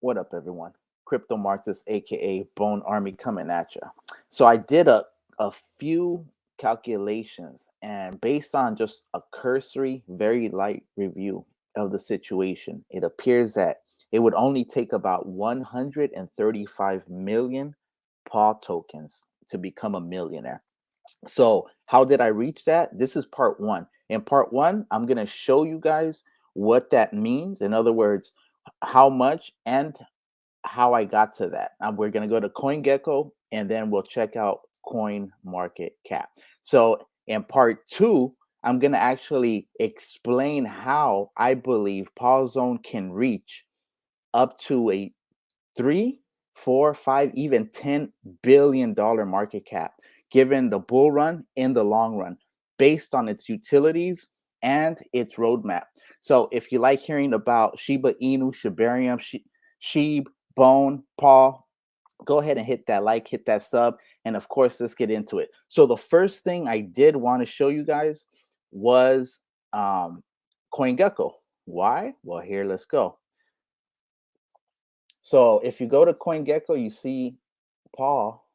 What up, everyone? Crypto Marxist, aka Bone Army, coming at you. So I did a few calculations, and based on just a cursory, very light review of the situation, it appears that it would only take about 135 million paw tokens to become a millionaire. So, how did I reach that? This is part one. In part one, I'm going to show you guys what that means. In other words, how much and how I got to that. We're going to go to CoinGecko and then we'll check out Coin Market Cap. So, in part two, I'm going to actually explain how I believe Paul Zone can reach up to a 3, 4, 5, even $10 billion market cap, given the bull run in the long run, based on its utilities and its roadmap. So, if you like hearing about Shiba Inu, Shibarium, Shib, Bone, Paw, go ahead and hit that like, hit that sub, and of course, let's get into it. So, the first thing I did want to show you guys was CoinGecko. Why? Well, here, let's go. So if you go to CoinGecko, you see Paul.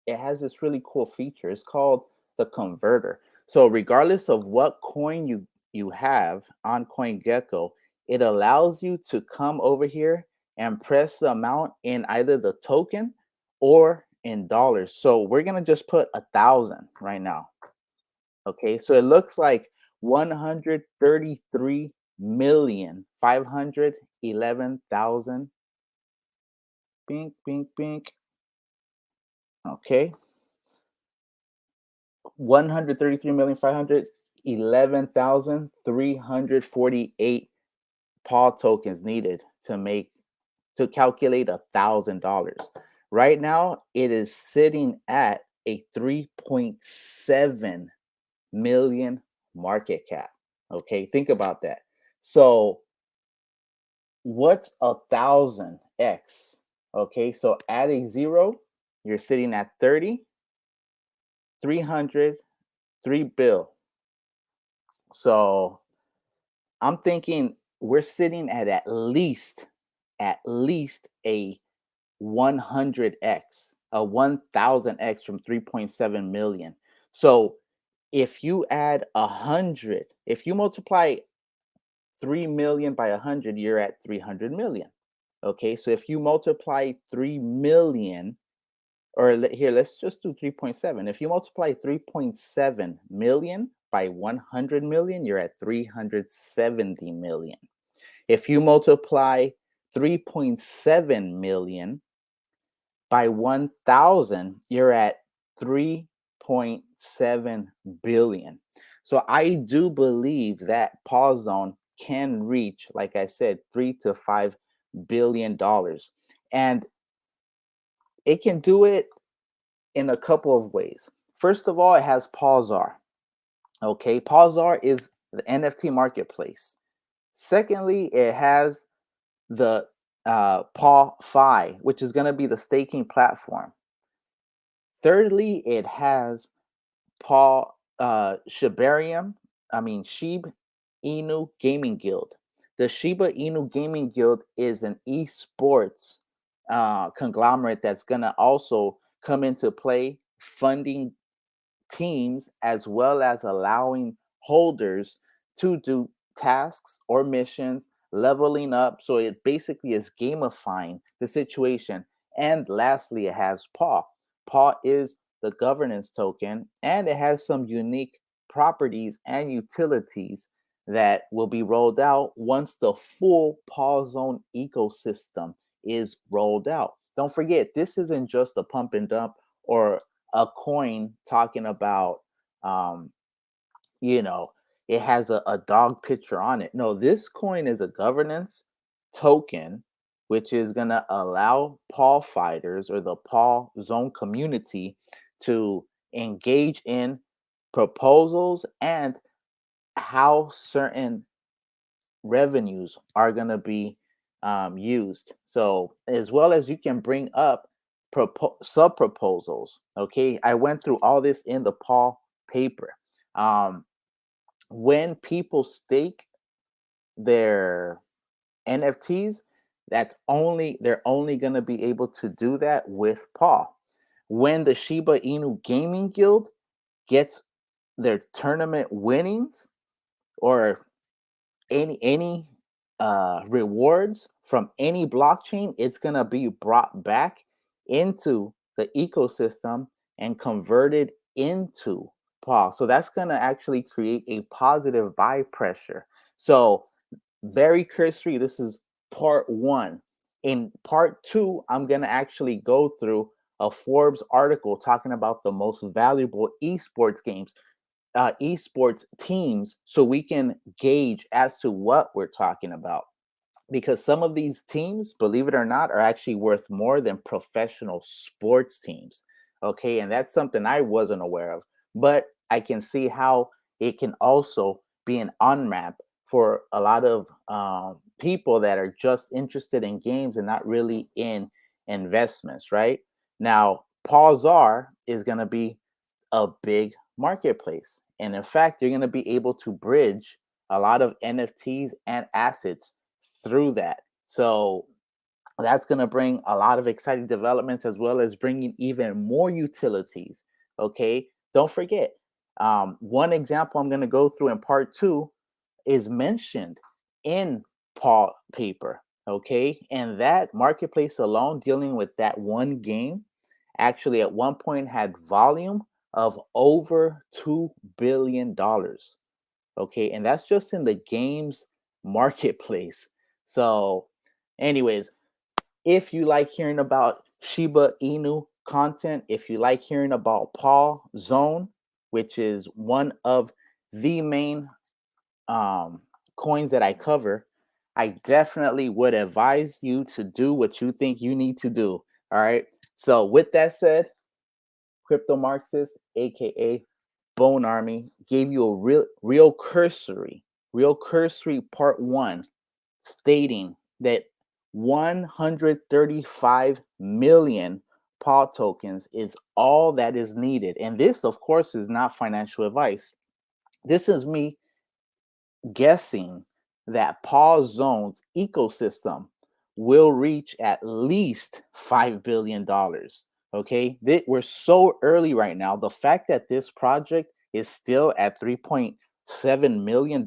It has this really cool feature. It's called the converter. So regardless of what coin you have on CoinGecko, it allows you to come over here and press the amount in either the token or in dollars. So we're gonna just put 1,000 right now. Okay, so it looks like 133,511,000. Bink, bink, bink. Okay, 133,511,348 paw tokens needed to calculate $1,000. Right now, it is sitting at a 3.7 million market cap. Okay, think about that. So, what's 1,000x? Okay, so add a zero, you're sitting at 30, 300, 3 bill. So I'm thinking we're sitting at least a 100x, a 1000x from 3.7 million. So if you add 100, if you multiply 3 million by 100, you're at 300 million. Okay, so if you multiply 3 million, or here, let's just do 3.7. If you multiply 3.7 million by 100 million, you're at 370 million. If you multiply 3.7 million by 1,000, you're at 3.7 billion. So I do believe that Paw Zone can reach, like I said, $3 to $5 billion. And it can do it in a couple of ways. First of all, it has Pawzar. Okay, Pawzar is the NFT marketplace. Secondly, it has the Paw which is going to be the staking platform. Thirdly, it has Paw Shibarium, Shib Inu Gaming Guild. The Shiba Inu Gaming Guild is an esports conglomerate that's going to also come into play, funding teams as well as allowing holders to do tasks or missions, leveling up. So it basically is gamifying the situation. And lastly, it has Paw. Paw is the governance token, and it has some unique properties and utilities that will be rolled out once the full Paw Zone ecosystem is rolled out. Don't forget, this isn't just a pump and dump or a coin talking about um you know it has a dog picture on it. No, this coin is a governance token, which is going to allow paw fighters or the paw zone community to engage in proposals and how certain revenues are going to be used. So, as well as you can bring up sub proposals. Okay, I went through all this in the Paul paper. Um, when people stake their NFTs, they're only going to be able to do that with Paw. When the Shiba Inu Gaming Guild gets their tournament winnings or any rewards from any blockchain, it's gonna be brought back into the ecosystem and converted into Paw. So that's gonna actually create a positive buy pressure. So very cursory. This is part one. In part two, I'm gonna actually go through a Forbes article talking about the most valuable esports games, esports teams, so we can gauge as to what we're talking about. Because some of these teams, believe it or not, are actually worth more than professional sports teams. Okay, and that's something I wasn't aware of, but I can see how it can also be an on ramp for a lot of people that are just interested in games and not really in investments. Right now, Pawzar is going to be a big marketplace. And in fact, you're going to be able to bridge a lot of NFTs and assets through that. So that's going to bring a lot of exciting developments as well as bringing even more utilities. Okay. Don't forget, one example I'm going to go through in part two is mentioned in Paw paper. Okay. And that marketplace alone, dealing with that one game, actually at one point had volume of over $2 billion. Okay, and that's just in the games marketplace. So, anyways, if you like hearing about Shiba Inu content, if you like hearing about Paw Zone, which is one of the main coins that I cover, I definitely would advise you to do what you think you need to do. All right. So, with that said, Crypto Marxist, aka Bone Army, gave you a real cursory part one, stating that 135 million Paw tokens is all that is needed. And this, of course, is not financial advice. This is me guessing that Paw Zone's ecosystem will reach at least $5 billion. Okay, we're so early right now. The fact that this project is still at $3.7 million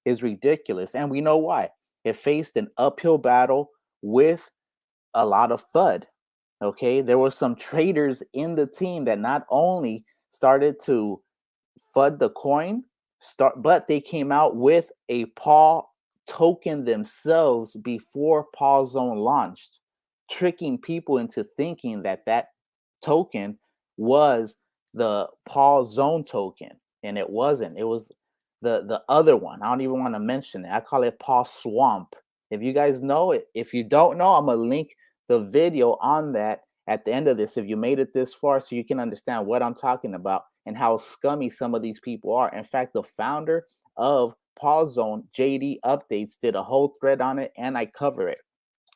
is ridiculous, and we know why. It faced an uphill battle with a lot of FUD. Okay, there were some traders in the team that not only started to FUD the coin, but they came out with a Paw token themselves before Paw Zone launched, tricking people into thinking that that token was the Paw Zone token, and it wasn't. It was the other one. I don't even want to mention it. I call it Paw Swamp. If you guys know it, if you don't know, I'm gonna link the video on that at the end of this if you made it this far, so you can understand what I'm talking about and how scummy some of these people are. In fact, the founder of Paw Zone, JD Updates, did a whole thread on it, and I cover it.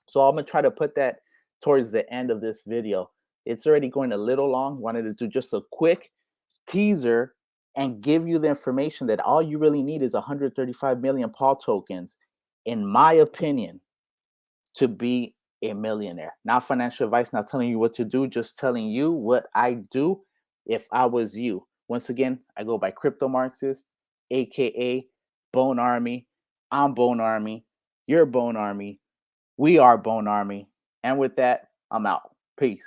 So I'm gonna try to put that towards the end of this video. It's already going a little long. Wanted to do just a quick teaser and give you the information that all you really need is 135 million Paw tokens, in my opinion, to be a millionaire. Not financial advice, not telling you what to do, just telling you what I do if I was you. Once again, I go by Crypto Marxist, aka Bone Army. I'm Bone Army. You're Bone Army. We are Bone Army. And with that, I'm out. Peace.